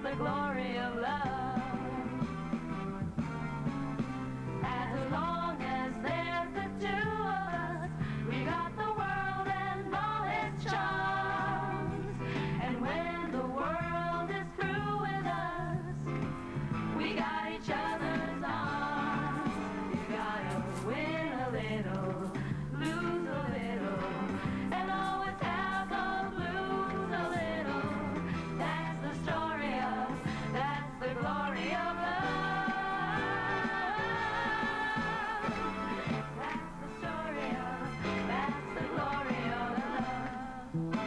the glory of love. As long as there's the two of us, we got the world and all its charms. And when the world is through with us, we got each other's arms. You gotta win a little, lose a little, and always have the blues a little. That's the story of, that's the glory of love. That's the story of, that's the glory of love.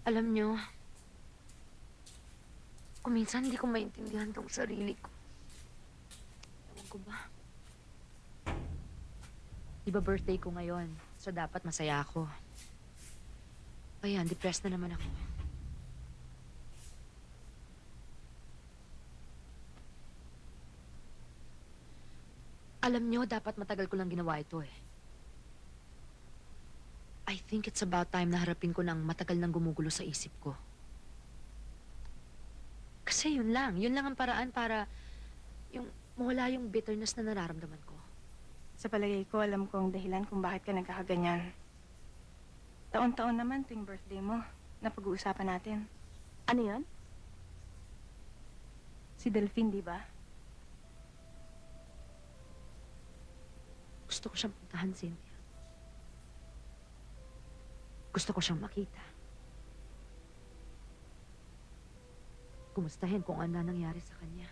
Alam nyo, kung minsan hindi ko maintindihan tong sarili ko. Ewan ko ba? Di ba birthday ko ngayon, so dapat masaya ako. Kaya, depressed na naman ako. Alam nyo, dapat matagal ko lang ginawa ito eh. I think it's about time na harapin ko ng matagal nang gumugulo sa isip ko. Kasi yun lang ang paraan para yung mawala yung bitterness na nararamdaman ko. Sa palagay ko, alam ko ang dahilan kung bakit ka nagkakaganyan. Taon-taon naman tuwing birthday mo na pag-uusapan natin. Ano yan? Si Delphine, di ba? Gusto ko siyang puntahan, Cynthia. Gusto ko siyang makita. Kumustahin kung ano na nangyari sa kanya.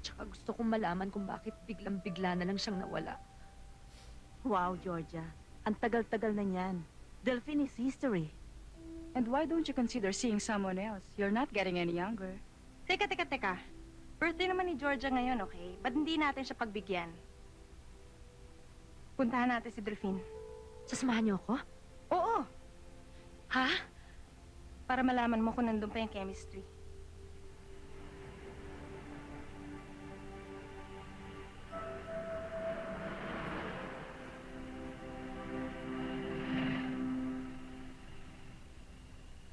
Tsaka gusto kong malaman kung bakit biglang-bigla na lang siyang nawala. Wow, Georgia. Ang tagal-tagal na niyan. Delphine is history. And why don't you consider seeing someone else? You're not getting any younger. Teka. Birthday naman ni Georgia ngayon, okay? Ba't hindi natin siya pagbigyan? Puntahan natin si Delphine. Sasamahan niyo ako? Oo, Ha? para malaman mo kung nandun pa yung chemistry.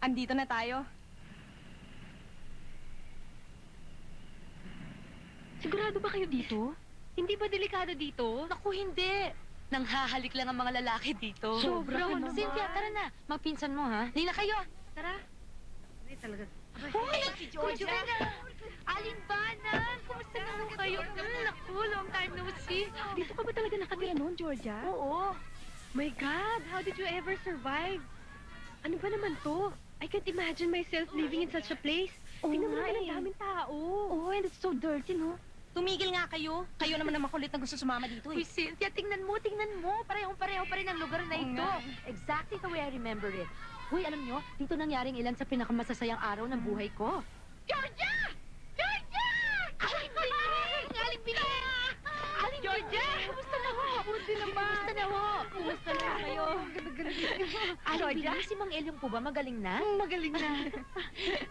Andito na tayo. Sigurado ba kayo dito? Hindi ba delikado dito? Naku, hindi. Nanghahalik lang ang mga lalaki dito. Sobra ka naman. Cynthia, tara na. Magpinsan mo, ha? Hindi na kayo. Tara. Ay, talaga. Hoy, si Georgia. Aling Banan, kumusta na ho kayo? Naku, long time no see. Dito ka ba talaga nakatira noon, Georgia? Oo. My God, how did you ever survive? Ano ba naman to? I can't imagine myself living in such a place. Tingnan mo nga naman eh. ang daming tao. Oh, and it's so dirty, no? Tumigil nga kayo. Kayo naman ang makulit na gusto sumama dito Uy, Cynthia, tingnan mo. Parehong-pareho pa rin ang lugar na ito. Exactly the way I remember it. Uy, alam nyo, dito nangyaring ilan sa pinakamasasayang araw ng buhay ko. Georgia! Georgia! Aling Bining! Aling Bining! Aling Georgia! Kumusta na ho? Buti naman. Kumusta na ho? Kumusta na kayo? Aling Bining, si Mang Elyong po ba magaling na? Magaling na.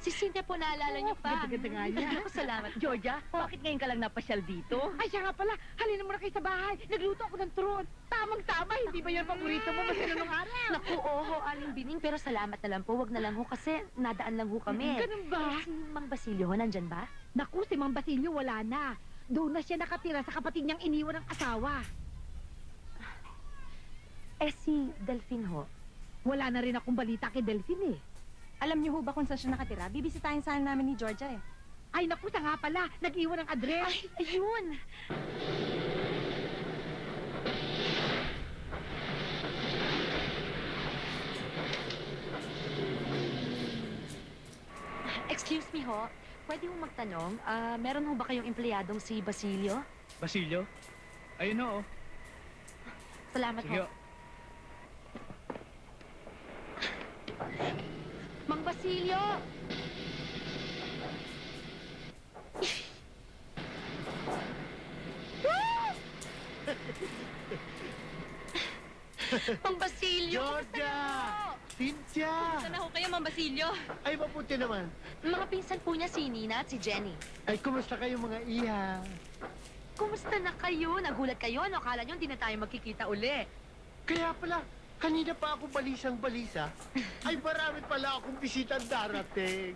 Si Cynthia po, naalala niyo pa. Ganda-ganda nga niya. Ako, salamat. Georgia, bakit ngayon ka lang napasyal dito? Ay, siya nga pala. Halina muna kayo sa bahay. Nagluto ako ng turon. Tamang-tama. Hindi ba yan paborito mo? Masaya nung araw. Naku, oho, Aling Bining, pero salamat na lang po. Wag na lang ho kasi nadaan lang ho kami. Ganun ba? Si Mang Basilio ho, nandyan ba? Naku, si Mang Basilio wala na. Doon na siya nakatira sa kapatid niyang iniwan ng asawa. Eh, si Delphine ho. Wala na rin akong balita kay Delphine eh. Alam niyo ho ba kung saan siya nakatira? Bibisitahin sana namin ni Georgia eh. Ay, naku, siya nga pala. Nag-iwan ng address. Ay, ayun! Excuse me ho, pwede mo magtanong, meron ho ba kayong empleyadong si Basilio? Basilio? Ayun na, oh. Salamat Sige, ho. Mang Basilio! Mang Basilio! Georgia! Cynthia! Sana ho kayo, Mang Basilio. Ay, mabuti naman. Mga pinsan po niya si Nina at si Jenny. Ay, kumusta kayo mga iya? Kumusta na kayo? Nagulat kayo? Ano, akala nyo hindi na tayo magkikita uli? Kaya pala, kanina pa ako balisang-balisa. Ay, marami pala akong bisitang darating.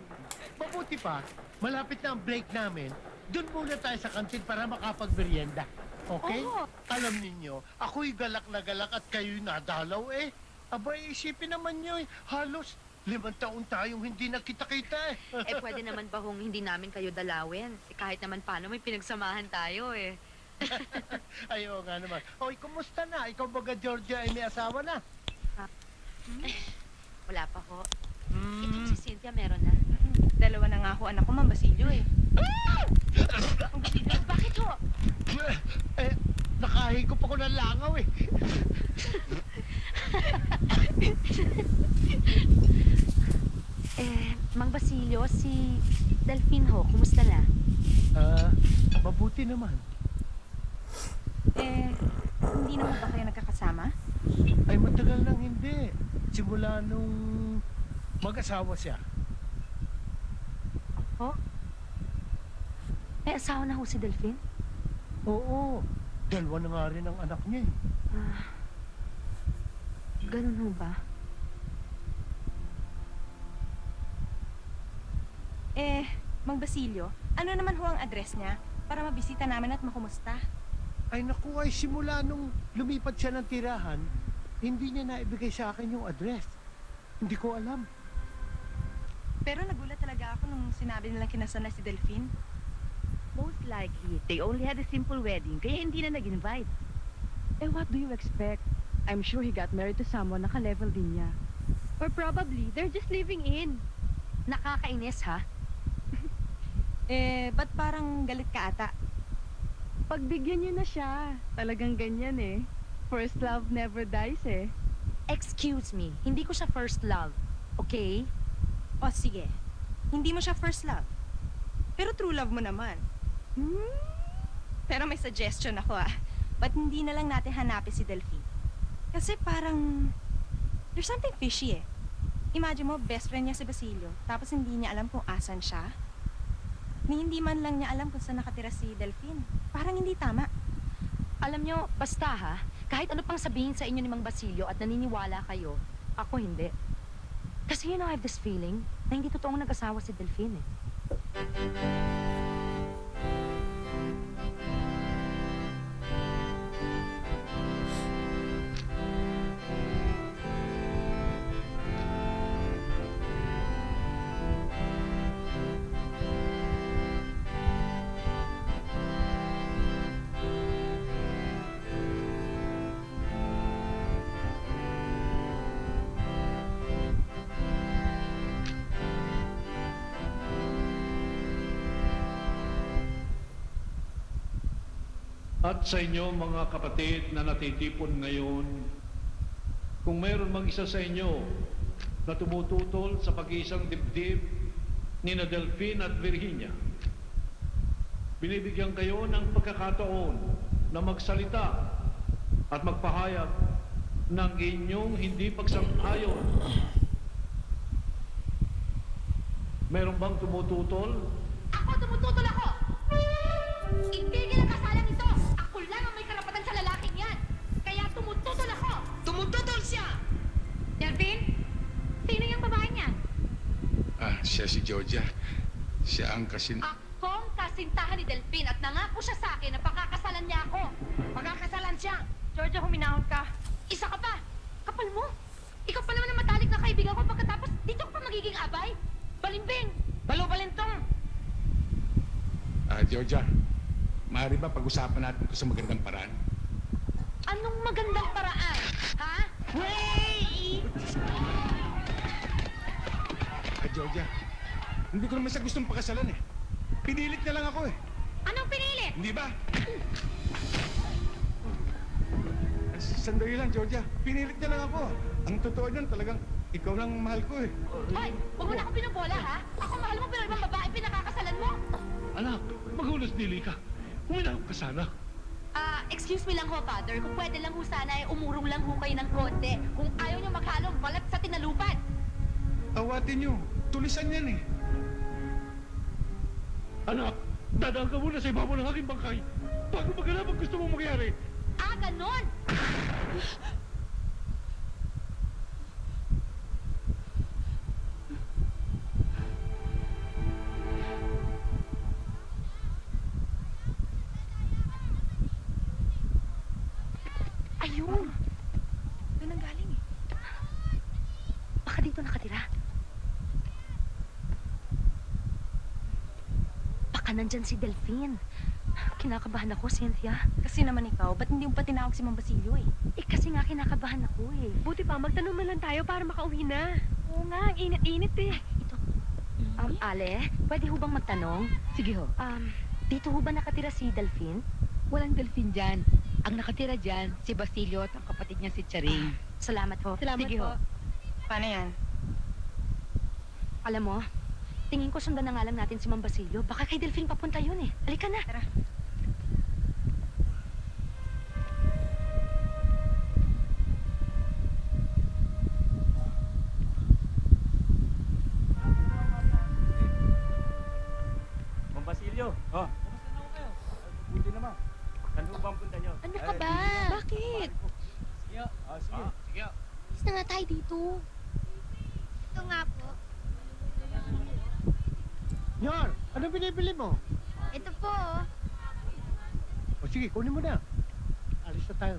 Mabuti pa, malapit na ang break namin. Doon muna tayo sa kantin para makapagmerienda. Okay? Oo. Alam ninyo, ako'y galak na galak at kayo'y nadalaw eh. Abay, isipin naman nyo eh. Halos 5 taon tayong hindi nakita-kita eh. Eh, pwede naman ba kung hindi namin kayo dalawin? Eh, kahit naman paano, may pinagsamahan tayo eh. Ayaw nga naman. Oy, kumusta na? Ikaw baga, Georgia, ay may asawa na? Wala pa ho. Itong si Cynthia meron na. Dalawa na nga ako anak ko, Mang Basilio eh. Bakit ho? Eh, nakahigop ako ng langaw eh. Mang Basilio, si Delphine ho, kumusta na? Mabuti naman. Eh, hindi naman ba kayo nagkakasama? Ay, matagal nang hindi. Simula nung mag-asawa siya. Ho? Eh, asawa na ho si Delphine? Oo, 2 na nga rin ang anak niya eh. Ganun ho ba? Eh, Mang Basilio, ano naman ho ang address niya para mabisita namin at makumusta? Ay naku, ay simula nung lumipat siya ng tirahan, hindi niya naibigay sa akin yung address. Hindi ko alam. Pero nagulat talaga ako nung sinabi nilang kinasal na si Delphine. Most likely, they only had a simple wedding, kaya hindi na nag-invite. Eh, what do you expect? I'm sure he got married to someone naka-level din niya. Or probably, they're just living in. Nakakainis ha? Eh, ba't parang galit ka ata? Pagbigyan niyo na siya. Talagang ganyan eh. First love never dies eh. Excuse me, hindi ko siya first love. Okay? O sige, hindi mo siya first love. Pero true love mo naman. Pero may suggestion ako ah. Ba't hindi na lang natin hanapin si Delphine? Kasi parang there's something fishy eh. Imagine mo, best friend niya si Basilio, tapos hindi niya alam kung asan siya. Ni hindi man lang niya alam kung saan nakatira si Delphine. Parang hindi tama. Alam nyo, basta ha, kahit ano pang sabihin sa inyo ni Mang Basilio at naniniwala kayo, ako hindi. Kasi I have this feeling na hindi totoong nag-asawa si Delphine eh. At sa inyo mga kapatid na natitipon ngayon, kung mayroon mang isa sa inyo na tumututol sa pag-iisang dibdib ni na Delphine at Virginia, binibigyan kayo ng pagkakataon na magsalita at magpahayag ng inyong hindi pagsang-ayon. Meron bang tumututol? Ako, tumututol ako! Itigil ang kasalang ito! Ako lang ang may karapatan sa lalaking yan! Kaya tumututol ako! Tumututol siya! Delphine? Sino yung babae niya? Siya si Georgia. Siya ang Akong kasintahan ni Delphine at nangako siya sa akin na pakakasalan niya ako. Pagkakasalan siya! Georgia, huminahon ka. Isa ka pa! Kapal mo! Ikaw pa naman ang matalik na kaibigan ko pagkatapos dito ka pa magiging abay! Balimbing! Balo-balintong! Georgia, maaari ba pag-usapan natin ito sa magandang paraan? Anong magandang paraan? Ha? Georgia, hindi ko naman siya gustong pakasalan eh. Pinilit niya lang ako eh. Anong pinilit? Hindi ba? Sandali lang, Georgia. Pinilit niya lang ako. Ang totoo niyan, talagang ikaw lang ang mahal ko eh. Hoy, huwag mo na akong pinubola, ha? Ako mahal mo pero ibang babae pinakakasalan mo. Anak, maghulas dili ka. Huminahon ka sana. Excuse me lang ho, Father. Kung pwede lang ho sana, umurong lang ho kayo ng konti. Kung ayaw nyo maghalong balat sa tinalupan. Awatin nyo. Tulisan yan eh. Anak, dadaan ka muna sa ibabaw ng aking bangkay bago maganap ang gusto mong mangyari. Ah, ganon! Ayun! Doon ang galing eh. Baka dito nakatira. Baka nandyan si Delphine. Kinakabahan ako, Cynthia. Kasi naman ikaw, ba't hindi mo pa tinawag si Mang Basilio eh? Eh, kasi nga kinakabahan ako eh. Buti pa, magtanong na lang tayo para makauwi na. Oo nga, ang init-init eh. Ito. Ale, pwede ho bang magtanong? Sige ho. Dito ho ba nakatira si Delphine? Walang Delphine dyan. Ang nakatira dyan, si Basilio at ang kapatid niya si Charing. Salamat ho. Salamat Sige po. ho. Paano yan? Alam mo, tingin ko sundan na nga lang natin si Mang Basilio. Baka kay Delphine papunta yun eh. Halika na. Tara. Mang Basilio, kumusta na kayo? Buti naman. Saan mo bang punta nyo? Ano ka ba? Bakit? Sige, sige. Sige. Alis na nga tayo dito. Ito nga po. Nyor, ano binibili mo? Ito po. O sige, kunin mo na. Alis na tayo.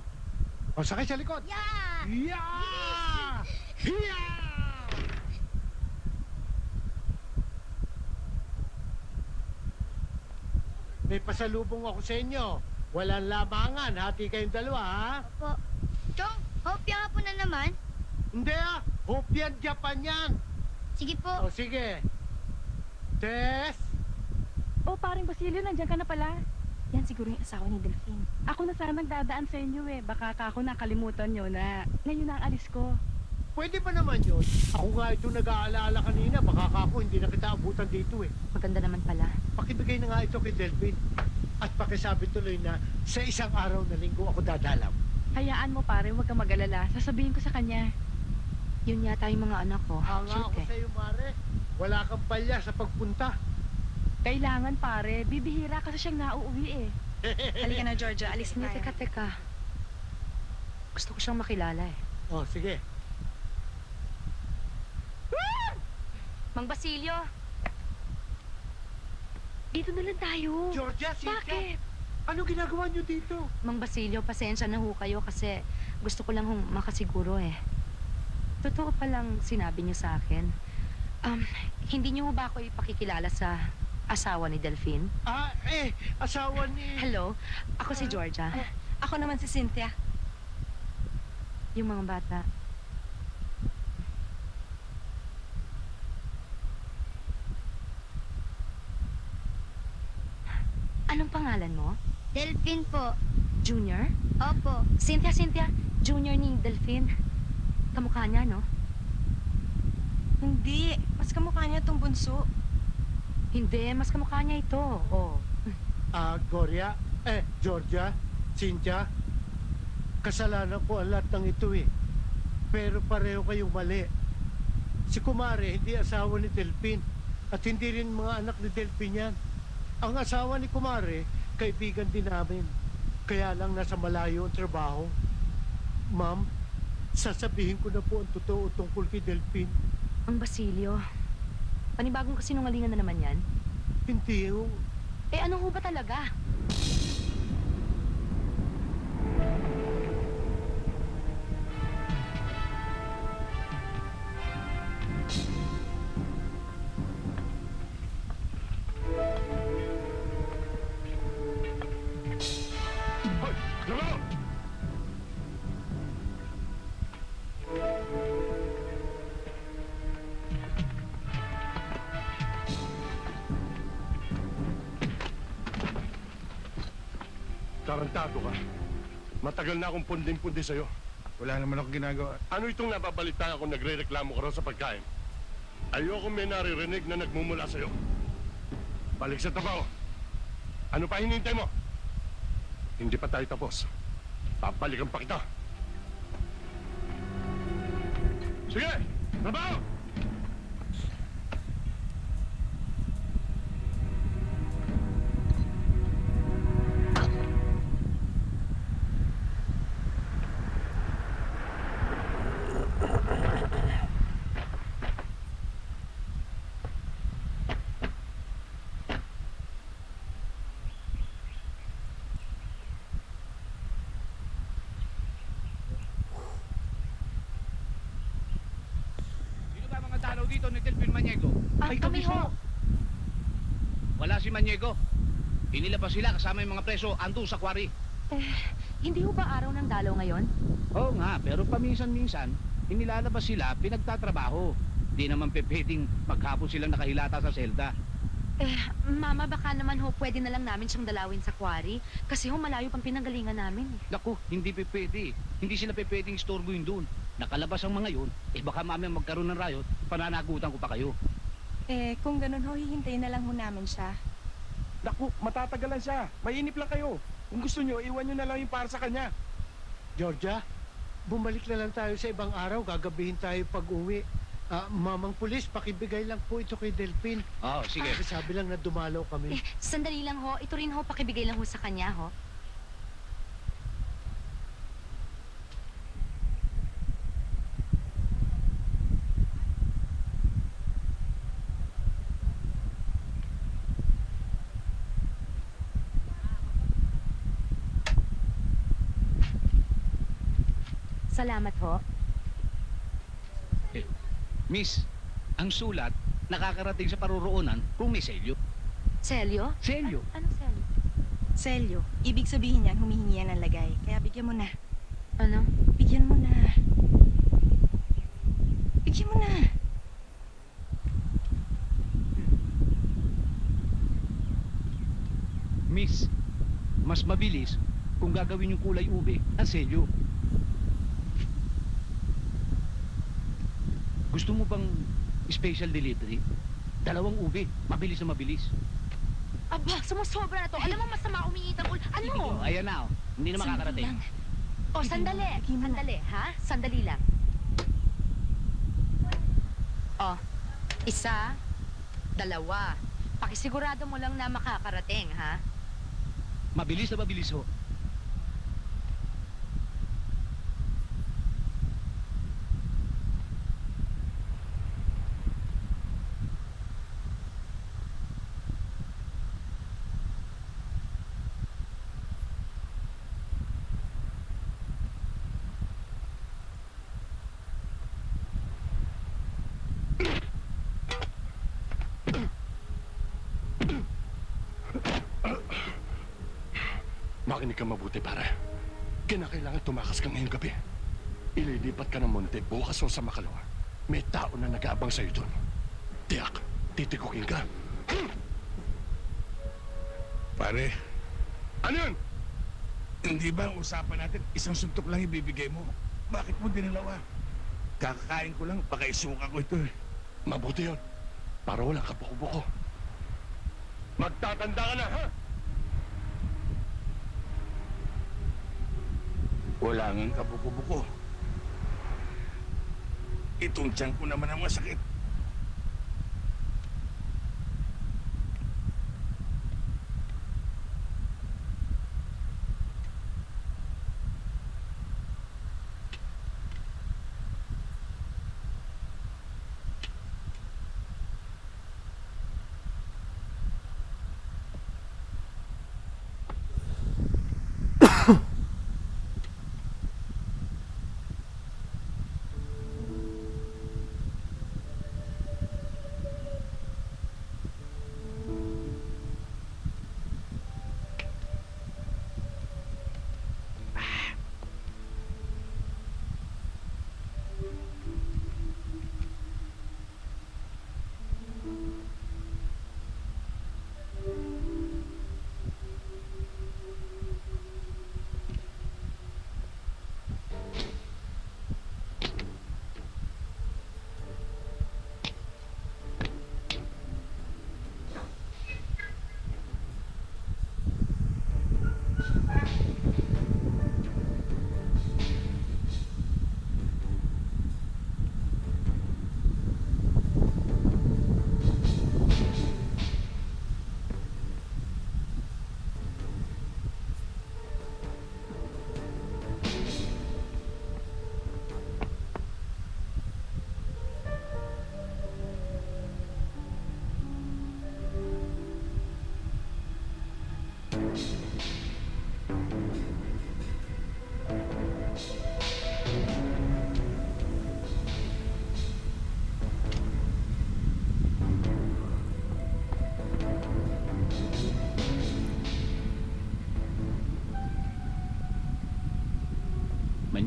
O, sakay sa likod. Yeah! Yeah! Yeah! May pasalubong ako sa inyo. Walang lamangan. Hati kayong dalawa, ha? Po. Chong, hopya nga po na naman. Hindi, ah. Hopian Japan yan. Sige po. O, sige. Tess! Oh, paring Basilio, nandiyan ka na pala. Yan siguro yung asawa ni Delphine. Ako na sana nagdadaan sa inyo eh. Baka ako nakalimutan nyo na ngayon na ang alis ko. Pwede pa naman yun. Ako nga ito nag-aalala kanina. Baka ako hindi na kita abutan dito eh. Maganda naman pala. Pakibigay na nga ito kay Delphine. At pakisabi tuloy na sa isang araw na linggo ako dadalaw. Hayaan mo pare, huwag kang mag-alala. Sasabihin ko sa kanya. Yun yata yung mga anak ko. Hanga ako Cute eh. sa'yo, Mare. Wala kang palya sa pagpunta. Kailangan pare, bibihira kasi siyang nauuwi eh. Halika na, Georgia. Alis Hindi, na tayo. teka. Gusto ko siyang makilala eh. Oh, sige. Mang Basilio! Dito na lang tayo. Georgia, Cynthia, Bakit? ano ginagawa niyo dito? Mang Basilio, pasensya na ho kayo kasi gusto ko lang hong makasiguro eh. Totoo palang sinabi niyo sa akin. Hindi niyo ho ba ako ipakikilala sa asawa ni Delphine? Asawa ni... Hello, ako si Georgia. Ako naman si Cynthia. Yung mga bata. Anong pangalan mo? Delphine po. Junior? Opo. Cynthia, Junior ni Delphine. Kamukha niya, no? Hindi. Mas kamukha niya tong bunso. Hindi, mas kamukha niya ito. Oh. Georgia, Cynthia, kasalanan ko ang lahat ng ito eh. Pero pareho kayong mali. Si Kumare hindi asawa ni Delphine at hindi rin mga anak ni Delphine yan. Ang asawa ni Kumare, kaibigan din namin. Kaya lang nasa malayo ang trabaho. Ma'am, sasabihin ko na po ang totoo tungkol kay Delphine. Ang Basilio. Panibagong kasinungalingan na naman yan. Hindi yung... Eh, ano ho ba talaga? Hoy! Labaw! Tarantado ka. Matagal na akong pundin-pundi sa'yo. Wala naman ako ginagawa. Ano itong nababalita ako nagre-reklamo ka raw sa pagkain? Ayoko may naririnig na nagmumula sa'yo. Balik sa trabaho. Ano pa hinihintay mo? Hindi pa tayo tapos. Babalikan pa kita. Sige! Trabaho! dito ni Delphine Maniego? Kami ho. Wala si Maniego. Inilabas sila kasama yung mga preso andun sa quarry. Hindi ho ba araw ng dalaw ngayon? Oo nga, pero paminsan-minsan, inilalabas sila pinagtatrabaho. Di naman pwedeng maghapon silang nakahilata sa selda. Mama, baka naman ho pwede na lang namin siyang dalawin sa quarry. Kasi ho malayo pang pinanggalingan namin. Naku, hindi pwede. Hindi sila pwedeng istorbohin doon. Nakalabas ang mga yun, baka mamaya magkaroon ng riot, pananagutan ko pa kayo. Kung ganun ho, hihintayin na lang ho namin siya. Naku, matatagalan siya. Mainip lang kayo. Kung gusto nyo, iwan nyo na lang yung para sa kanya. Georgia, bumalik na lang tayo sa ibang araw. Gagabihin tayo pag-uwi. Mamang pulis, pakibigay lang po ito kay Delphine. Oo, sige. Kasi sabi lang na dumalaw kami. Sandali lang ho. Ito rin ho, pakibigay lang ho sa kanya ho. Salamat ho. Miss, ang sulat, nakakarating sa paruroonan kung may selyo. Selyo? Selyo? Anong selyo? Selyo. Ibig sabihin yan, humihingi yan ng lagay. Kaya bigyan mo na. Ano? Bigyan mo na. Bigyan mo na. Miss, mas mabilis kung gagawin yung kulay ube ang selyo. Gusto mo bang special delivery? 2 ube, mabilis na mabilis. Aba, sumusobra na to. Alam mo, masama umingi ng ulo. Ano? Oh, ayan na, oh. Hindi na makakarating. O, sandali. Sandali, ha? Sandali lang. O, 1, 2. Pakisigurado mo lang na makakarating, ha? Mabilis na mabilis ho. Makinig ka mabuti, pare. Kinakailangan tumakas ka ngayong gabi. Ililipat ka ng Monte bukas o sa Makalawa. May tao na nag-aabang sa'yo doon. Tiyak, titikukin ka. Pare, Ano yun? hindi ba ang usapan natin isang suntok lang ibibigay mo? Bakit mo dinalawa? Kakakain ko lang, baka isuka ko ito eh. Mabuti yun. Para walang kabuko-buko. Magtatanda ka na, ha? Wala ngang kabuko-buko. Itong tiyan ko naman ang masakit.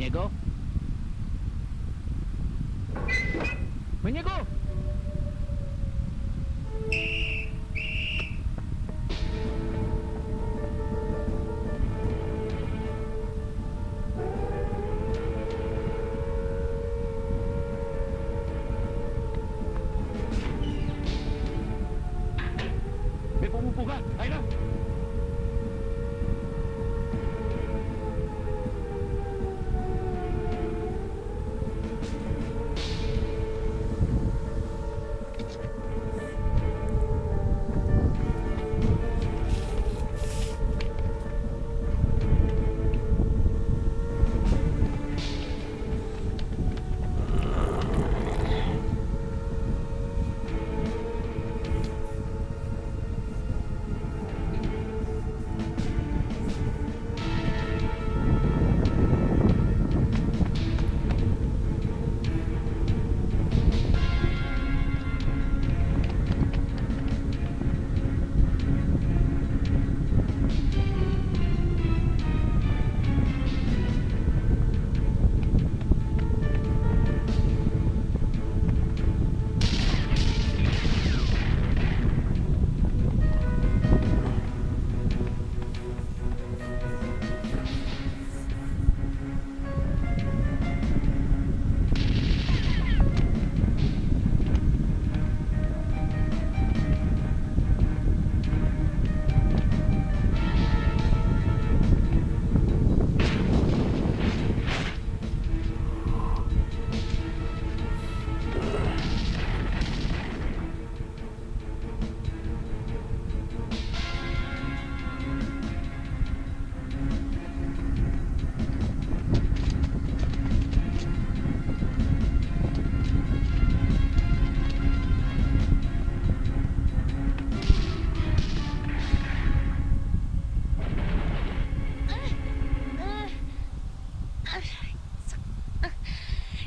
Muñego? Muñego! May pumupo ka! Ay na!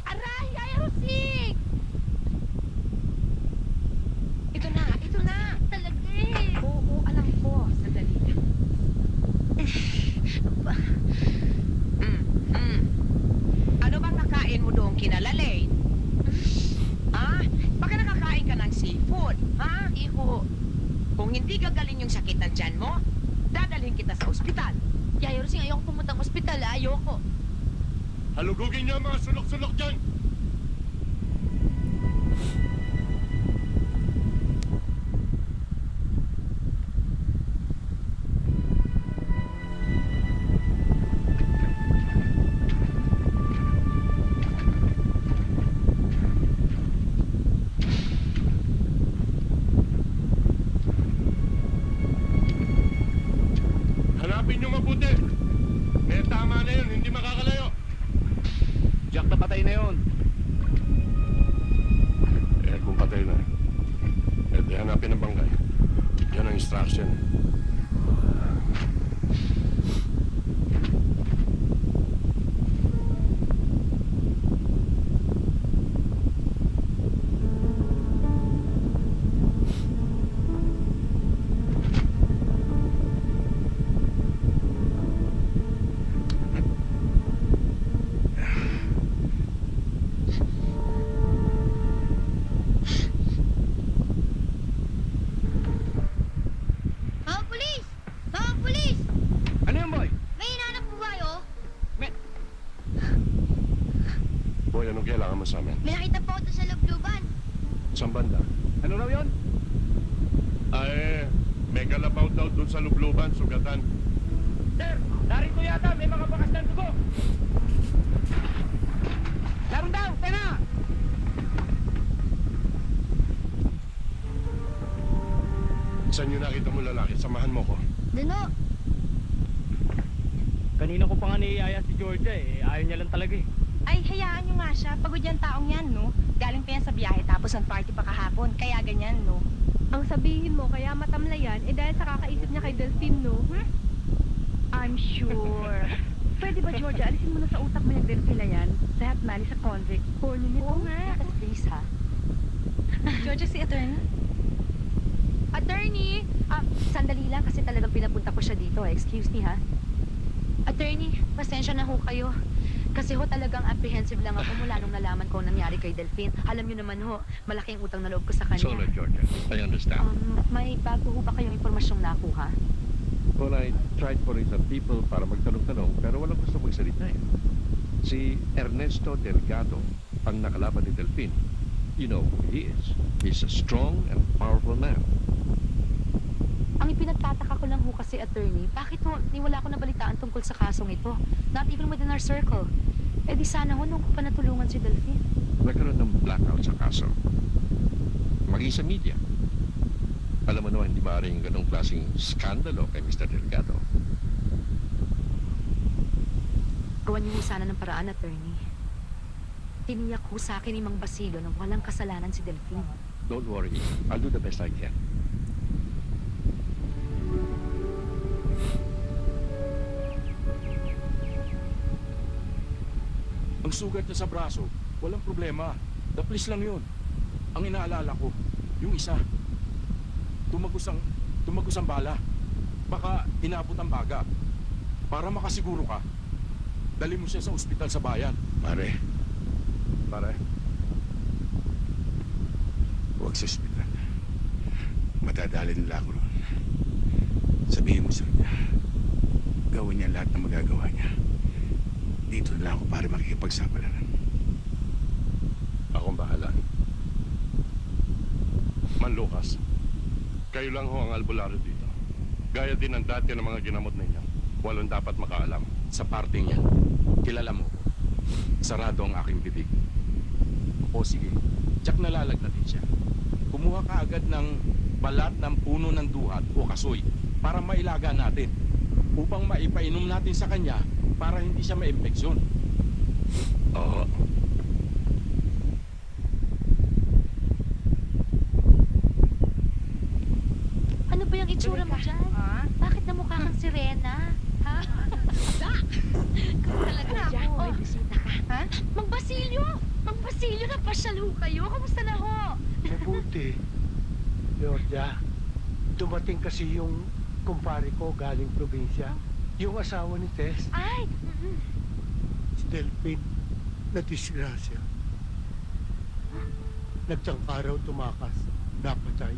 Aray! Ayaw sing! Ito na, ito na. Talaga eh. Oo, alam ko. Sandali. Ano bang nakain mo doon kinalalain? Ha? Baka nakakain ka ng seafood, ha? Iho. Kung hindi gagaling yung sakit ng tiyan mo, dadalhin kita sa ospital. Yayo sing, ayoko pumuntang ospital. Ayoko. Halugugin niyo ang mga sulok-sulok dyan! Hanapin niyo mabuti! May tama na yun, hindi makakalayo! Jack na patay na yun. Eh, kung patay na, eh, di hanapin ang bangkay. Yan ang instruction. Mga pulis! Mga pulis! Ano yun, boy? May hinahanap po ba kayo? Boy, anong kailangan mo sa amin? May nakita po ako sa lubluban. Saan banda? Ano raw yun? Ay, may kalabaw daw dun sa lubluban, sugatan. Sir, narito yata. May mga bakas ng dugo. Laron daw! Tena! Saan nyo nakita mo lalaki? Samahan mo ko. Dano, Kanina ko pa nga niyaya si Georgia eh. Ayaw niya lang talaga eh. Ay, hayaan nyo nga siya. Pagod yan taong yan, no? Galing pa yan sa biyahe tapos ang party pa kahapon. Kaya ganyan, no? Ang sabihin mo, kaya matamlayan, eh dahil sa kakaisip niya kay Delphine, no? I'm sure. Pwede ba, Georgia, alisin mo na sa utak mo yung Delphine na yan? Sa Hatmali, sa convict. Porno nito. Oo nga. Please, ha? Georgia, si attorney? Attorney! Sandali lang kasi talagang pinapunta ko siya dito. Excuse me, ha? Attorney, pasensya na ho kayo. Kasi ho talagang apprehensive lang ako mula nung nalaman ko ang nangyari kay Delphine. Alam niyo naman ho, malaking utang na loob ko sa kanya. Sorry, Georgia. I understand. May bago ho ba kayong impormasyong nakuha? Well, I tried calling some people para magtanong-tanong, pero walang gusto magsalita eh. Si Ernesto Delgado, ang nakalaban ni Delphine. You know who he is. He's a strong and powerful man. Ang ipinagtataka ko lang ho kasi, attorney, bakit ho ni wala ko nabalitaan tungkol sa kasong ito? Not even within our circle. Eh di sana ho nung ko pa natulungan si Delphine. Nagkaroon ng blackout sa kaso. Maging sa media. Alam mo naman, hindi maaaring ganong klaseng skandalo kay Mr. Delgado. Gawan niyo ho sana ng paraan, attorney. Tiniyak ho sa akin ni Mang Basilio na walang kasalanan si Delphine. Don't worry. I'll do the best I can. Ang sugat niya sa braso, walang problema. Daplis lang yun. Ang inaalala ko, yung isa. Tumagos ang bala. Baka inabot ang baga. Para makasiguro ka, dali mo siya sa ospital sa bayan. Pare. Huwag sa ospital. Matadali nila ako ron. Sabihin mo sa kanya, gawin niya lahat ng magagawa niya. Dito na lang ako para makikipagsapalaran. Akong bahala. Man Lucas, kayo lang ho ang albularyo dito. Gaya din ang dati ng mga ginamot ninyo. Walang dapat makaalam. Sa parting yan, kilala mo ko. Sarado ang aking bibig. O sige, tsak nalalagnatin siya. Kumuha ka agad ng balat ng puno ng duhat o kasoy para mailaga natin. Upang maipainom natin sa kanya para hindi siya ma-infeksyon. Oo. Ano ba yung itsura mo dyan? Bakit namukha kang sirena? Ha? Talaga dyan. Oh, may bisita ka. Ha? Mang Basilio! Mang Basilio, napasyal ho kayo. Kamusta na ho? Mabuti. Georgia, dumating kasi yung kumpare ko galing probinsya. Yung asawa ni Tess. Ay! Si Delphine, na-disgrasya. Nagtangka raw tumakas. Napatay.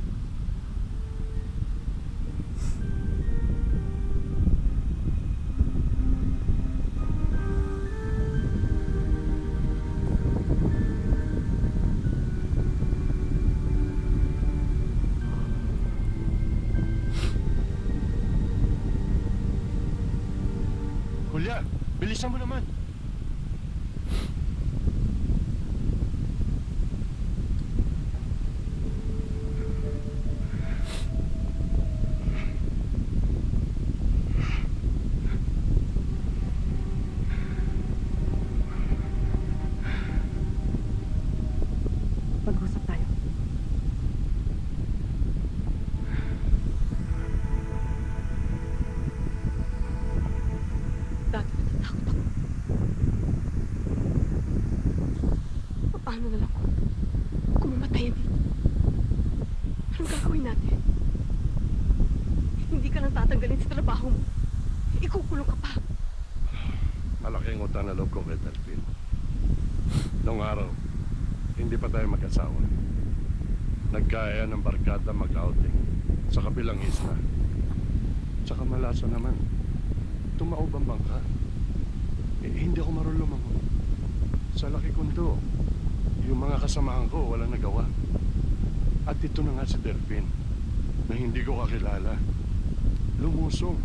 Julia, bilisan mo naman. Mag-usap tayo. Dati natatakot ako. Paano na lang kung mamatay dito? Anong gagawin natin? Hindi ka nang tatanggalin sa trabaho mo. Ikukulong ka pa. Malaking utang na loob ko kay Delphine. Noong araw, hindi pa tayo mag-asawa. Nagkaya ng barkada mag-outing sa kabilang isla. Tsaka malasa naman. Tumaob ang bangka. Hindi ako marunong lumangoy. Sa laki kundo, yung mga kasamahan ko walang nagawa. At ito na nga si Delphine, na hindi ko kakilala. Lumusong.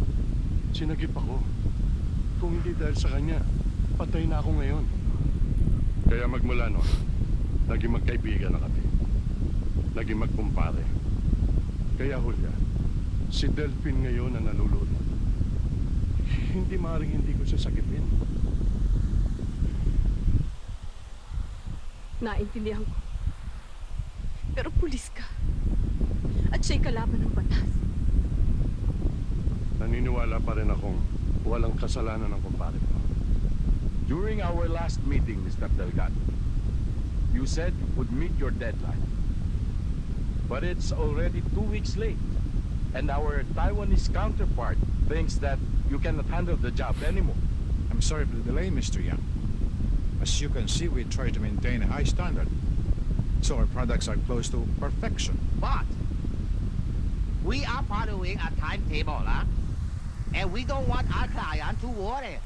Sinagip ako. Kung hindi dahil sa kanya, patay na ako ngayon. Kaya magmula noon, naging magkaibigan na kami. Naging magkumpare. Kaya Julia, si Delphine ngayon na nalulunod. Hindi maaaring hindi ko sasakipin. Naintindihan ko. Pero pulis ka. At siya'y kalaban ng batas. Naniniwala pa rin akong walang kasalanan ng kumpare ko. During our last meeting, Mr. Delgado, you said you would meet your deadline. But it's already 2 weeks late. And our Taiwanese counterpart thinks that you cannot handle the job anymore. I'm sorry for the delay, Mr. Yang. As you can see, we try to maintain a high standard. So our products are close to perfection. But we are following a timetable, huh? And we don't want our client to worry.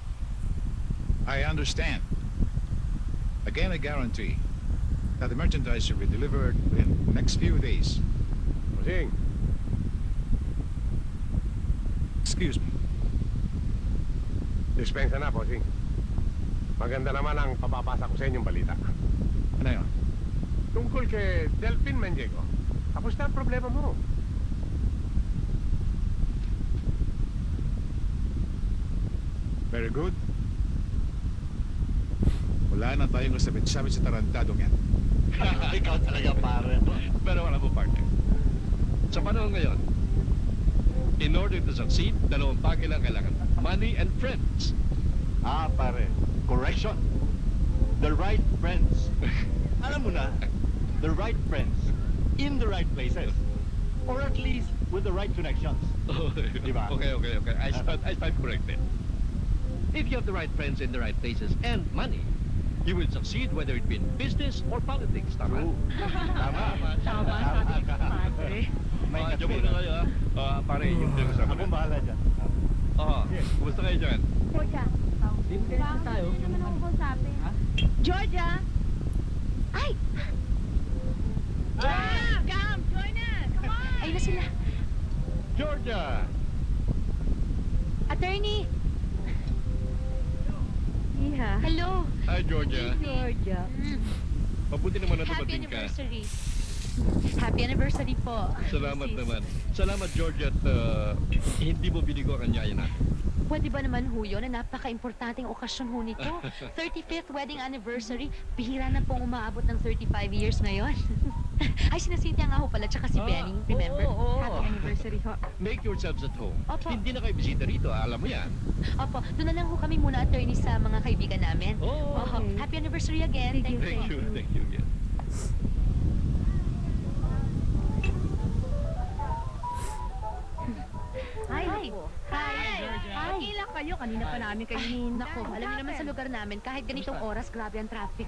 I understand. Again, I guarantee that the merchandise will be delivered within the next few days. Bossing, Excuse me. dispensa na, bossing. Maganda naman ang papapasa ko sa inyong balita. Ano yun? Tungkol kay Delphine Mandiego. Tapos na ang problema mo. Very good. Wala na tayong kasabit-sabit sa tarantadong yan. Ikaw talaga, pare. Pero wala po, partner. Sa panahon ngayon, in order to succeed, dalawang bagay lang kailangan. Money and friends. Ah, pare. Correction. The right friends. Alam mo na, the right friends in the right places. Or at least with the right connections. Diba? Okay. I stand corrected. If you have the right friends in the right places and money, you will succeed whether it be in business or politics. Tama? Tama. Sabi ko, padre. Diyan muna kayo, ha? Pare, yung pinag-usapan. Akong bahala dyan. Kumusta kayo dyan? Georgia. Bakit tayo. hindi naman ako kausapin? Georgia! Ay! Georgia! Come! Join us! Come on! Ayun na sila. Georgia! Attorney! Iha. Hello! Hi, Georgia. Georgia. Mabuti naman na Happy dumating ka. anniversary. Happy anniversary po. Salamat Sis. naman. Salamat, Georgia, at hindi mo binigo ang anyaya natin. Pwede ba naman ho yun na napaka-importanteng okasyon ho nito? 35th wedding anniversary. Bihira na pong umaabot ng 35 years ngayon. Ay, sinasintia nga ho pala, tsaka si Benny. Remember? oo. Happy anniversary ho. Make yourselves at home. Opo. Hindi na kayo bisita rito, alam mo yan. Opo, doon na lang ho kami muna, attorney, sa mga kaibigan namin. Oh, Oho. Happy anniversary again. Thank you. Thank you again. Hi! Hi! Hi! Okay lang kayo. Kanina pa namin kayo hinihintay. Nako, alam niyo naman sa lugar namin, kahit ganitong oras, grabe ang traffic.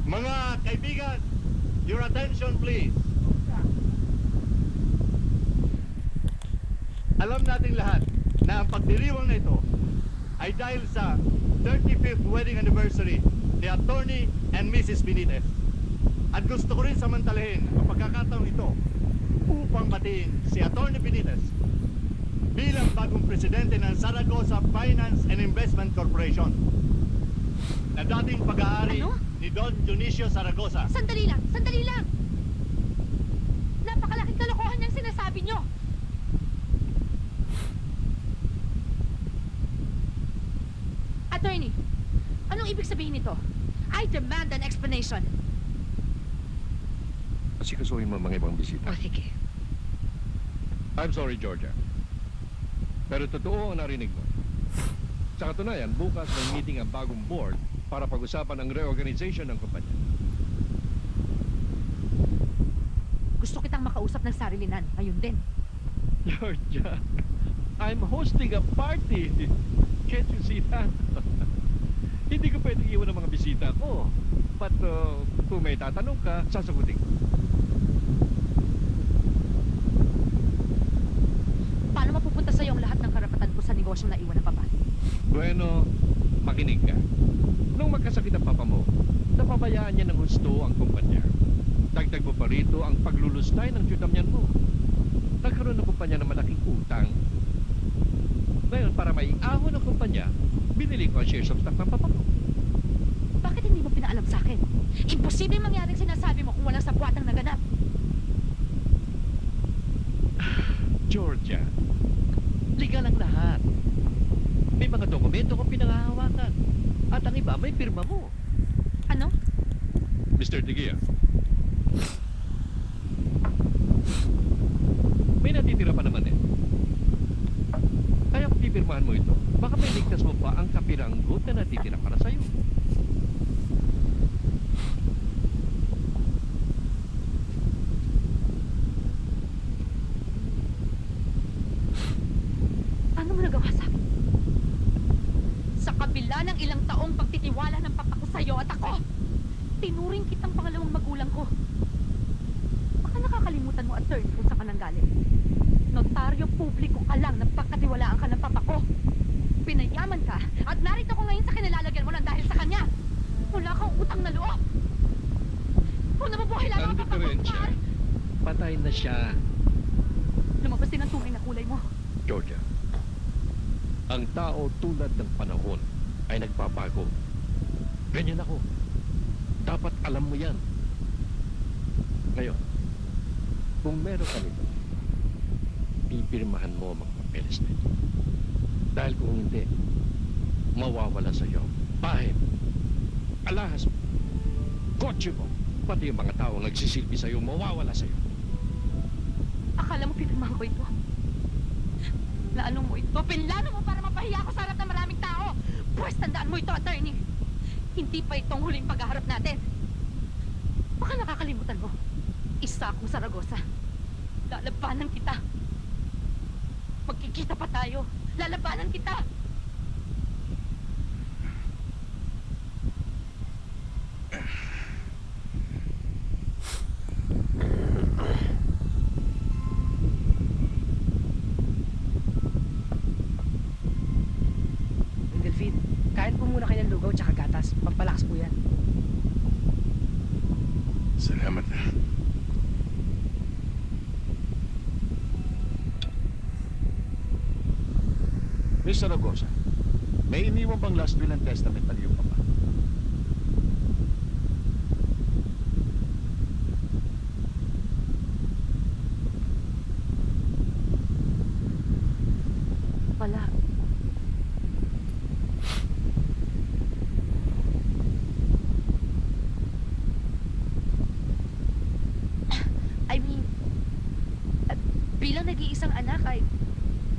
Mga kaibigan, your attention please. Alam nating lahat na ang pagdiriwang na ito ay dahil sa 35th wedding anniversary ni Attorney and Mrs. Benitez. At gusto ko rin samantalahin ang pagkakataon ito upang batiin si Attorney Benitez bilang bagong presidente ng Zaragoza Finance and Investment Corporation na dating pag-aari ni Don Dionisio Zaragoza. Sandali lang! Sandali lang! Napakalaking kalokohan niyang sinasabi niyo! Attorney, anong ibig sabihin nito? I demand an explanation. Asikasuhin mo ang mga ibang bisita. O, sige. I'm sorry, Georgia. Pero totoo ang narinig mo. Sa katunayan, bukas may meeting ang bagong board para pag-usapan ang reorganization ng kumpanya. Gusto kitang makausap ng sarilinan. Ngayon din. Georgia, I'm hosting a party. Can't you see that? Hindi ko pwedeng iwan ang mga bisita ko. But kung may tatanong ka, sasagutin ko. Paano mapupunta sa'yo ang lahat ng karapatan ko sa negosyong naiwan ng papa? Bueno, makinig ka. Nung magkasakit ang papa mo, napabayaan niya ng husto ang kumpanya. Dagdag mo pa rito ang paglulustay ng tiyutamyan mo. Nagkaroon ng kumpanya ng malaking utang. Ngayon, para maiahon ang kumpanya, binili ko ang shares of stock ng papa mo. Bakit hindi mo pinaalam sa akin? Imposible mangyaring sinasabi mo kung walang sapwatang naganap. Georgia, legal ang lahat. May mga dokumento kong pinangahawakan. At ang iba, may pirma mo. Ano? Mr. De Guia. May natitira pa naman eh. Kaya kung pipirmahan mo ito, baka may ligtas mo pa ang kapiranggot na natitira para sa'yo. ng ilang taong pagtitiwala ng papa ko sa'yo at ako. Tinuring kitang pangalawang magulang ko. Baka nakakalimutan mo, attorney, kung saan ka nang galing. Notaryo publiko ka lang, napagkatiwalaan ka ng papa ko. Pinayaman ka, at narito ko ngayon sa kinalalagyan mo lang dahil sa kanya. Wala kang utang na loob. Kung nabubuhay lang Ang ang papa ko, diferensya, Mar, patay na siya. lumabas din ang tunay na kulay mo. Georgia, ang tao tulad ng panahon ay nagbabago. Ganyan ako. Dapat alam mo yan. Ngayon, kung meron ka nito, pipirmahan mo ang mga papeles na ito. Dahil kung hindi, mawawala sa iyo. Bahay mo, alahas mo, kotse mo, pati yung mga tao nagsisilbi sa iyo, mawawala sa iyo. Akala mo pipirmahan ko ito? Plano mo ito? Pinlano mo para mapahiya ako sa harap ng maraming tao? Pwes, tandaan mo ito, attorney. Hindi pa itong huling paghaharap natin. Baka nakakalimutan mo. Isa akong Saragosa. Lalabanan kita. Magkikita pa tayo. Lalabanan kita. Delphine, kain po muna kayo ng lugaw tsaka gatas. Pampalakas po yan. Salamat na. Miss Zaragoza, may iniwan bang last will and testament ng iyong papa? Wala. I mean, bilang nag-iisang anak,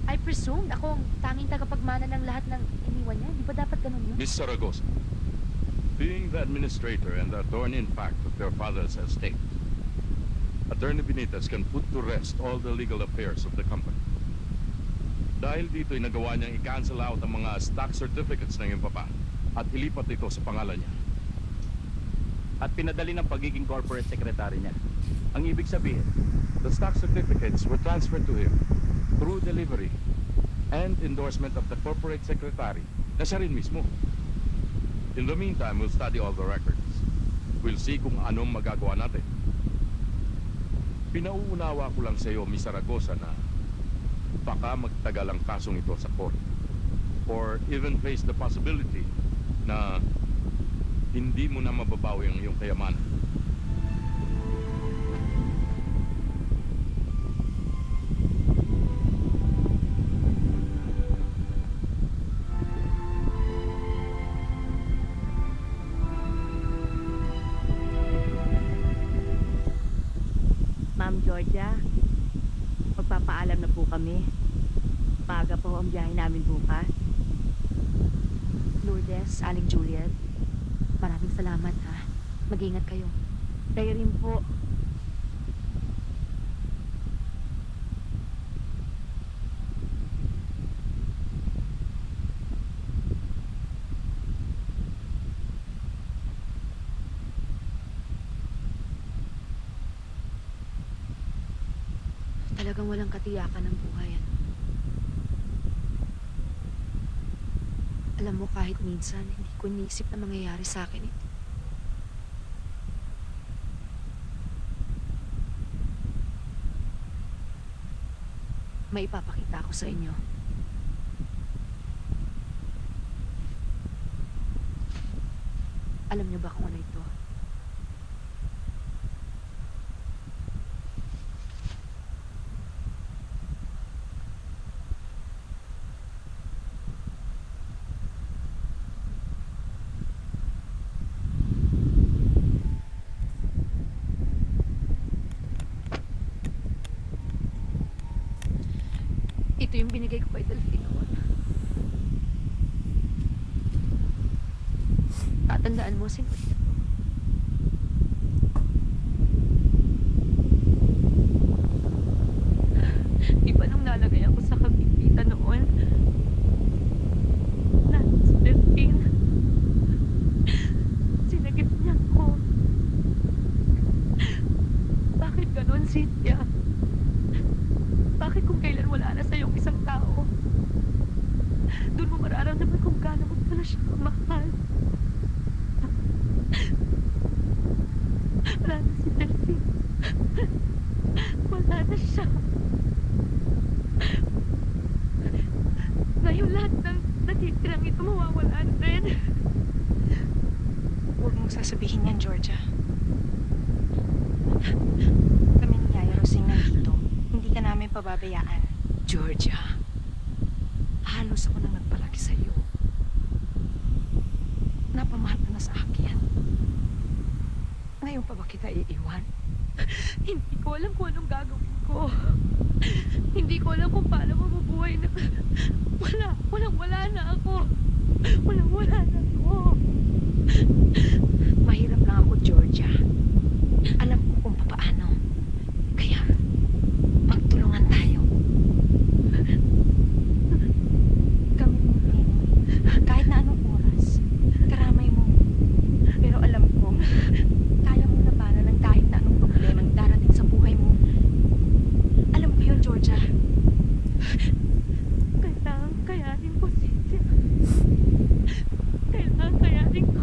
I presumed ako ang tanging tagapagmana ng lahat ng iniwan niya. Di ba dapat ganun yun? Miss Zaragoza, being the administrator and the attorney in fact of their father's estate, Attorney Benitez can put to rest all the legal affairs of the company. Dahil dito'y nagawa niyang i-cancel out ang mga stock certificates ng iyong papa at ilipat ito sa pangalan niya. At pinadali ng pagiging corporate secretary niya. Ang ibig sabihin, the stock certificates were transferred to him through delivery and endorsement of the corporate secretary na siya rin mismo. In the meantime, we'll study all the records. We'll see kung anong magagawa natin. Pinauunawa ko lang sa iyo, Miss Zaragoza, na baka magtagal ang kasong ito sa court. Or even face the possibility na hindi mo na mababawi ang iyong kayamanan. Ma'am Georgia, magpapaalam na po kami. Maaga po ang biyahe namin bukas. Lourdes, Aling Juliet, maraming salamat ha. Mag-ingat kayo. Kayo rin po. Talagang walang katiyakan ng buhay. Ano? Alam mo, kahit minsan, hindi ko iniisip na mangyayari sa akin ito. May ipapakita ako sa inyo. Alam niyo ba kung ano ito? Ito yung binigay ko kay Delphine noon. Tatandaan mo, sino ito? Di ba nung nalagay ako sa kabigpitan noon? Na, si Delphine. na siya. Ngayon lahat ng natitirang ito mawawalan din. Huwag mong sasabihin yan, Georgia. Kami ni Yaya Rosing nandito. Hindi ka namin pababayaan. Georgia, halos ako nang nagpalaki sa'yo. Napamahal ka na sa akin. Ngayon pa ba kita iiwan? Hindi ko alam kung anong gagawin ko. Hindi ko alam kung paano mabubuhay na... Wala na ako. Wala na ako. Mahirap lang ako, Georgia. Alam ko kung paano. Kaya, magtulungan tayo. Kami ni Penny. Kahit na anong oras, karamay mo. Pero alam ko, kaya mo labanan ng kahit na anong problemang darating sa buhay mo. Alam ko yun, Georgia. Kailangan kayanin ko, Cynthia. Kailangan kayanin ko.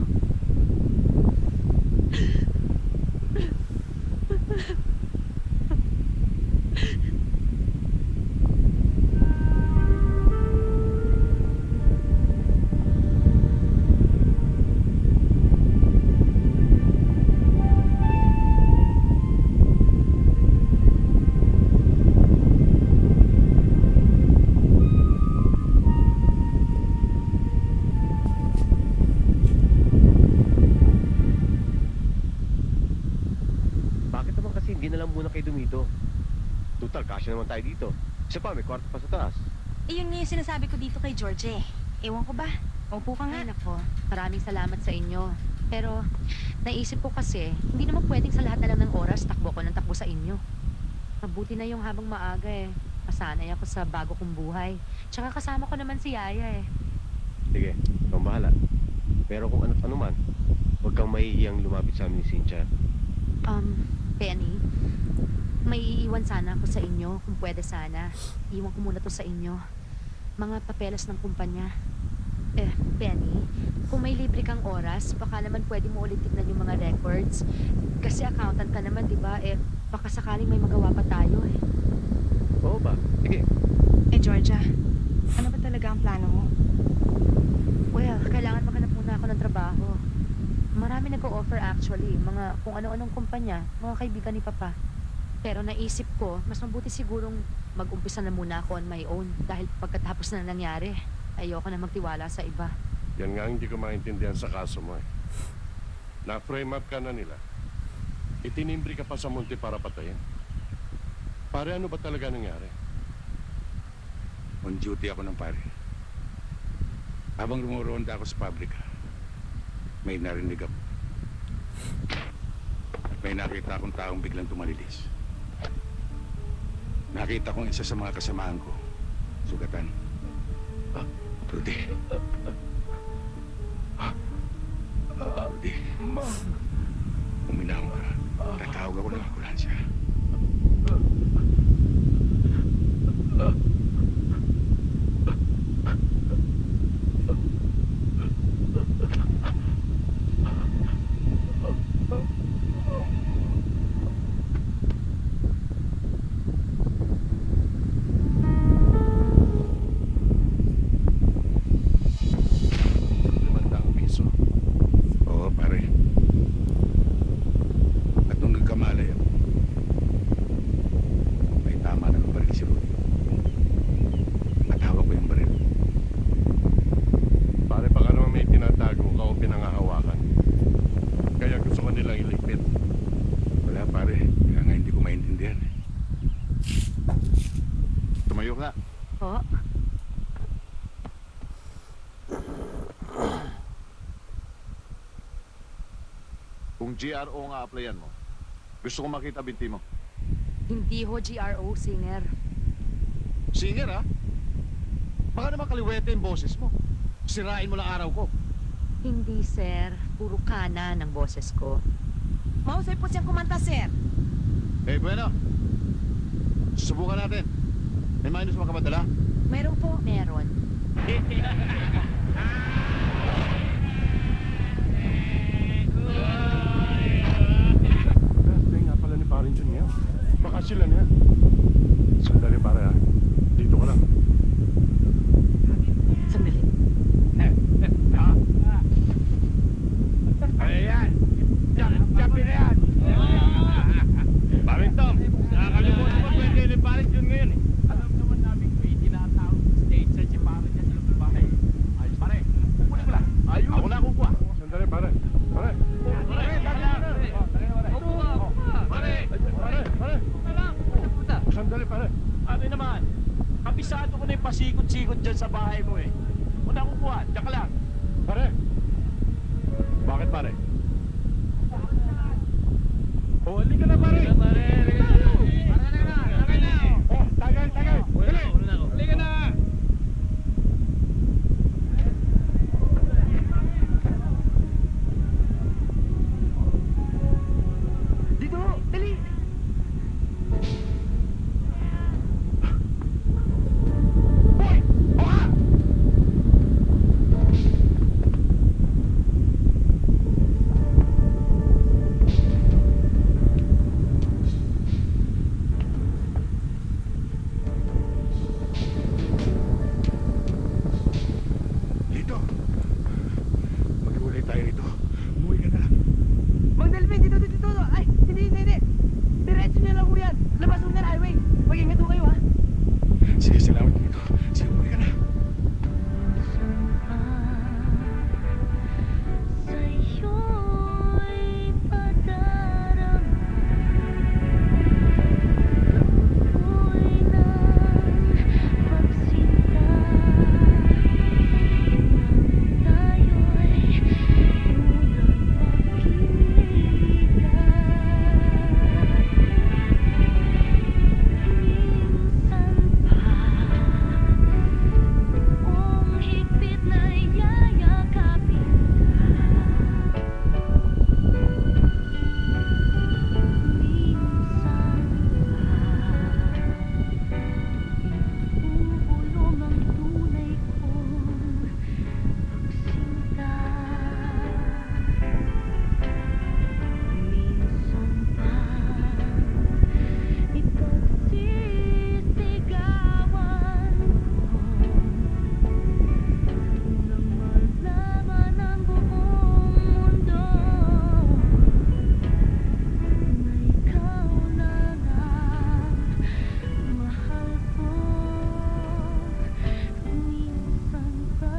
Bakit naman kasi hindi na lang muna kayo dumito? Total, kasya naman tayo dito. Isa pa, may kwarto pa sa taas. Iyon nga yung sinasabi ko dito kay George eh. Ewan ko ba? Upo ka nga. Ay, nako. Maraming salamat sa inyo. Pero, naisip ko kasi, hindi naman pwedeng sa lahat na lang ng oras takbo ko ng takbo sa inyo. Mabuti na yung habang maaga eh. Masanay ako sa bago kong buhay. Tsaka kasama ko naman si Yaya eh. Sige, ikaw bahala. Pero kung ano't ano man, huwag kang mahihiyang lumapit sa amin ni Cynthia. Penny, may iiwan sana ako sa inyo, kung pwede sana. Iwan ko muna to sa inyo. Mga papeles ng kumpanya. Penny, kung may libre kang oras, baka naman pwede mo ulit tignan yung mga records. Kasi accountant ka naman, di ba? Baka sakaling may magawa pa tayo eh. Oo ba? Sige. Georgia, ano ba talaga ang plano mo? Well, kailangan maghanap muna ako ng trabaho. Marami nag-o-offer actually, mga kung ano-anong kumpanya, mga kaibigan ni Papa. Pero naisip ko, mas mabuti sigurong mag-umpisa na muna ako on my own dahil pagkatapos na nangyari, ayoko na magtiwala sa iba. Yan nga hindi ko maintindihan sa kaso mo eh. Na-frame up ka na nila. Itinimbre ka pa sa munti para patayin. Pare, ano ba talaga nangyari? On duty ako ng pare. Habang rumuronda ako sa pabrika, may narinig ako. May nakita akong taong biglang tumalilis. Nakita kong isa sa mga kasamahan ko. Sugatan. Rudy. Rudy. Uminahon ka. Tatawag ako ng ambulansya. Oo, pare. At nung nagkamalay ako, may tama na ng baril si Rudy. At hawak ko yung baril. Pare, baka naman may tinatago ka o pinangahawakan. Kaya gusto ko nilang iligpit. Wala, pare. Kaya nga hindi ko maintindihan. Tumayo ka. Po? Kung GRO nga applyan mo, gusto ko makita binti mo. Hindi ho GRO, singer. Singer, ha? Baka naman kaliwete yung boses mo. Sirain mo lang araw ko. Hindi, sir. Puro kana ng boses ko. Mahusay po siyang kumanta, sir. Eh, bueno. Susubukan natin. May minus mo ka ba dala? Meron po. Meron. Birthday nga pala ni Parin Jun ngayon. Baka sila na yan. Sandali, pare. Ano naman? Kabisado ko na yung pasikot-sikot dyan sa bahay mo eh. Una kukuha, tsaka lang. Pare. Bakit, pare? Oh, halika na, pare. Oh, tagay. Dali. Halika na. Dito, dali! Dito. Mag-iwalay tayo rito. Umuwi ka na. Mang Delvin, dito! Ay, hindi! Diretso niyo lang po yan! Labas mo na highway! Mag-ingat po kayo, ha? Sige, salamat dito. Sige, umuwi ka na. Sa'yo'y padarama ako'y ng pagsinta nang tayo'y unang magkita. Minsan pa buong higpit na yayakapin Bubulong ang tunay kong pagsinta. Minsan pa ipagsisigawan ko nang malaman ang buong mundo na ikaw na nga mahal ko. Minsan pa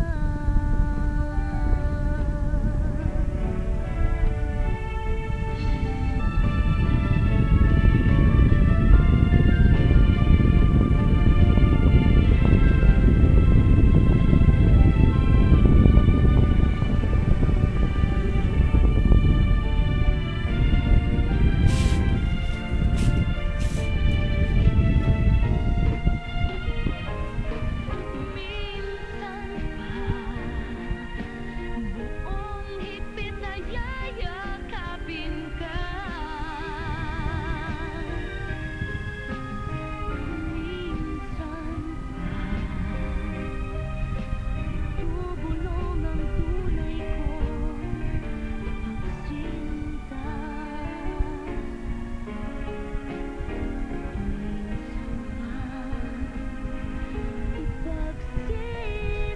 buong higpit na yayakapin ka. Minsan pa bubulong ang tunay kong pagsinta.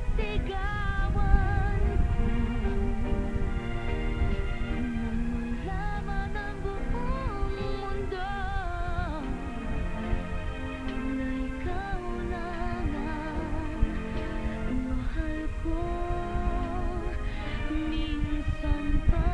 Ipagsisigawan ko nang malaman ang buong mundo na ikaw na nga mahal ko. Minsan pa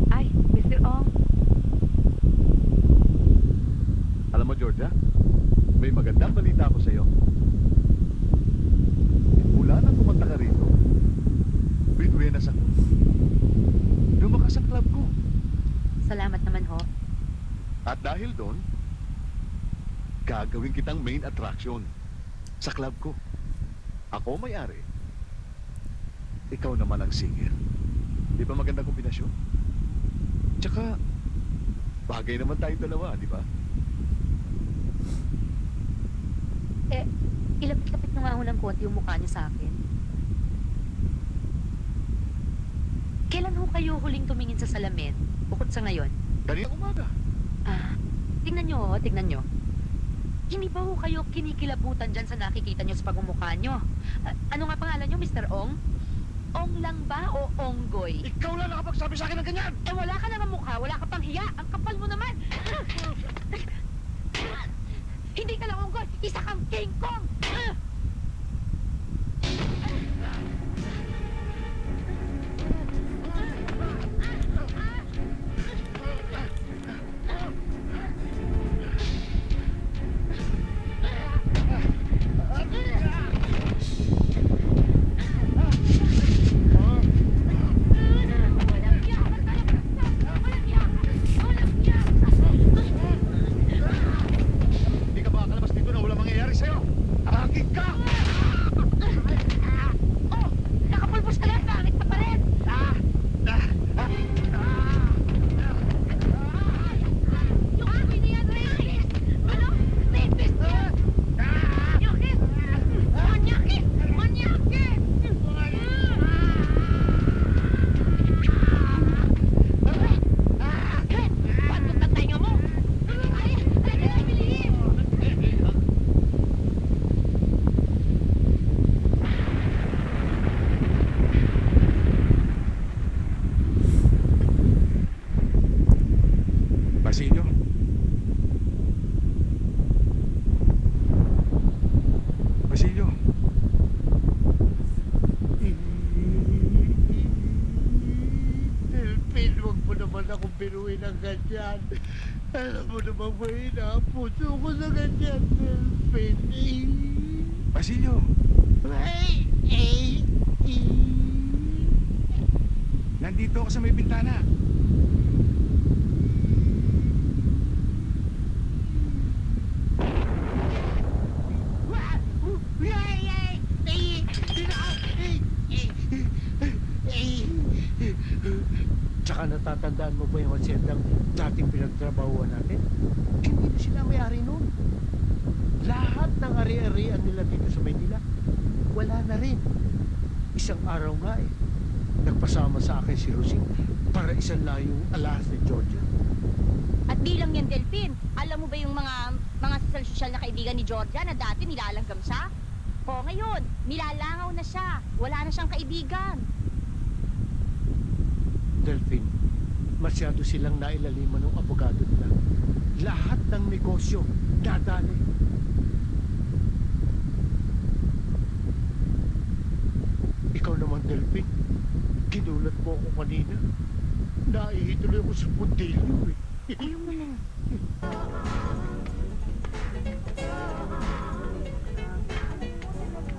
Ay, Mr. Ong. Alam mo, Georgia, may magandang balita ako sa'yo. Mula nang pumunta ka rito, binuenas ako. Lumakas ang club ko. Salamat naman ho. At dahil doon, gagawin kitang main attraction sa club ko. Ako may-ari. Ikaw naman ang singer. Di ba magandang kombinasyon? Tsaka, bagay naman tayong dalawa, di ba? Eh, ilapit-lapit nyo nga ho ng konti yung mukha niya sa akin. Kailan ho kayo huling tumingin sa salamin? Bukod sa ngayon? Kanina umaga. Tingnan nyo, tingnan nyo. Hindi ba ho kayo kinikilabutan dyan sa nakikita nyo sa pagmumukha nyo? Ano nga pangalan nyo, Mr. Ong? Ong lang ba o Onggoy? Ikaw lang nakapagsabi sa akin ng ganyan! Eh, wala ka naman mukha, wala ka pang hiya. Ang kapal mo naman. Hindi ka lang Onggoy, isa kang King Kong! Hindi ka makakalabas dito na walang mangyayari sa'yo! Ahagig ka! Oh! Nakapulbos ka lang, pangit ka pa rin! Yung amoy na yan, rapist! Ano? Rapist yan! Manyakis! Manyakis! Manyakis! Patot ang tainga mo! Ay, bilis! Basilio? Basilio? Delphin, huwag mo naman akong biruin ng ganyan. Alam mo naman mahina ang puso ko sa ganyan, Delphin. Basilio? Nandito ako sa may bintana. Tsaka natatandaan mo ba yung haciendang dating pinagtrabahuan natin? Hindi na sila may-ari nun. Lahat ng ari-arian nila dito sa Maynila, wala na rin. Isang araw nga nagpasama sa akin si Rosing para isang layong alahas ni Georgia. At bilang yan, Delphin, alam mo ba yung mga sosyal na kaibigan ni Georgia na dati nilalanggam siya? O ngayon, nilalangaw na siya. Wala na siyang kaibigan. Delphin, masyado silang nailaliman ng abogado nila. Lahat ng negosyo, dadali. Ikaw naman, Delphin, ginulat mo ako kanina. Naihituloy ako sa pundilyo eh. Ayaw mo na.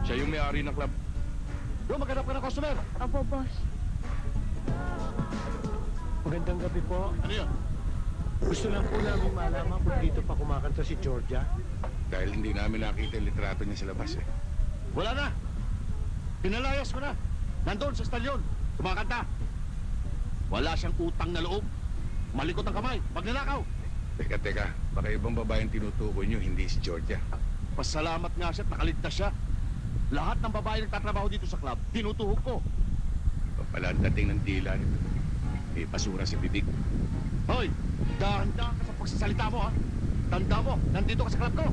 Siya yung may-ari ng club. Bro, maghanap ka ng customer! Opo, boss. Magandang gabi po. Ano yun? Gusto lang po namin malaman kung dito pa kumakanta si Georgia. Dahil hindi namin nakita yung litrato niya sa labas eh. Wala na! Pinalayas ko na! Nandun sa stalyon! Kumakanta! Wala siyang utang na loob! Malikot ang kamay! Magnanakaw! Teka, baka ibang babaeng tinutukoy niyo, hindi si Georgia. Pasalamat nga siya at nakaligtas siya. Lahat ng babae nagtatrabaho dito sa club, tinutuhog ko. Iba pala ang dating ng dila nito. May basura si bibig. Hoy! Dahan-dahan ka sa pagsasalita mo, ha? Tanda mo, nandito ka sa club ko.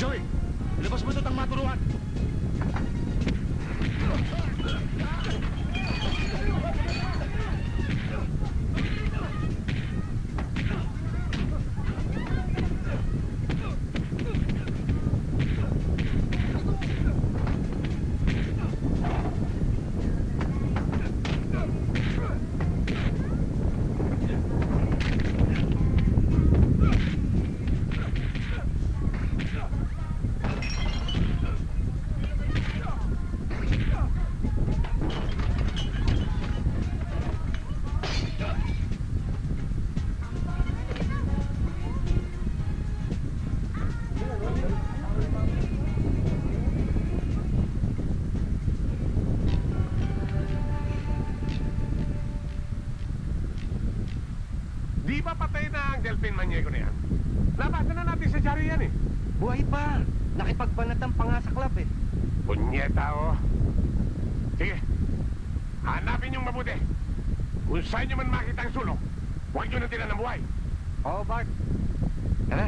Joey, ilabas mo ito ang maturuan. Delphine Maniego na yan? Labasan na natin sa Jari yan eh. Buhay pa. Nakipagbanatan pa nga sa club eh. Punyeta, oh. Sige, hanapin niyong mabuti. Kung saan niyo man makita ang sulok, huwag niyo nang tinan ng buhay. Oo, Bart. Tara.